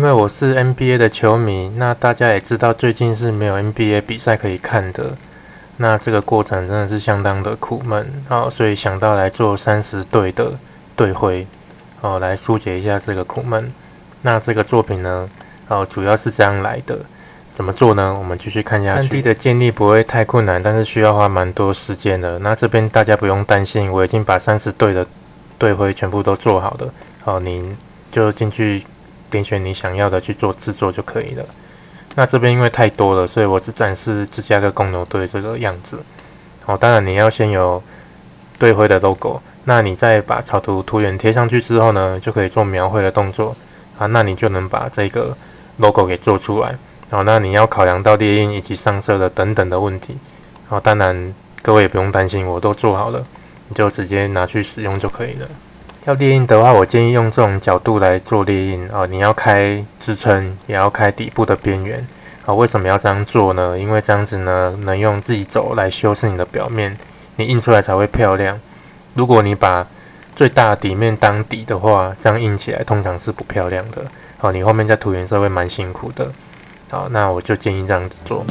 为我是 NBA 的球迷，那大家也知道最近是没有 NBA 比赛可以看的，那这个过程真的是相当的苦闷，所以想到来做30队的队徽，来疏解一下这个苦闷。那这个作品呢，主要是这样来的。怎么做呢？我们继续看下去。3D 的建立不会太困难，但是需要花蛮多时间的。那这边大家不用担心，我已经把30队的队徽全部都做好了。你就进去点选你想要的去做制作就可以了。那这边因为太多了，所以我只展示芝加哥公牛队这个样子。当然你要先有队徽的 logo， 那你再把草图图源贴上去之后呢，就可以做描绘的动作那你就能把这个 logo 给做出来。那你要考量到列印以及上色的等等的问题。当然各位也不用担心，我都做好了，你就直接拿去使用就可以了。要列印的话，我建议用这种角度来做列印你要开支撑，也要开底部的边缘。为什么要这样做呢？因为这样子呢，能用自己轴来修饰你的表面，你印出来才会漂亮。如果你把最大的底面当底的话，这样印起来通常是不漂亮的。你后面在涂颜色会蛮辛苦的。好，那我就建议这样子做。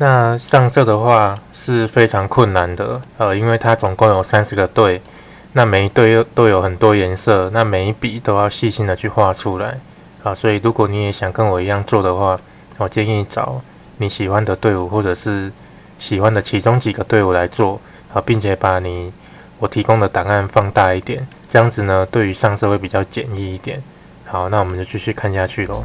那上色的话是非常困难的，因为它总共有30个队，那每一队都有很多颜色，那每一笔都要细心的去画出来，所以如果你也想跟我一样做的话，我建议找你喜欢的队伍或者是喜欢的其中几个队伍来做，并且把我提供的档案放大一点，这样子呢，对于上色会比较简易一点。好，那我们就继续看下去咯。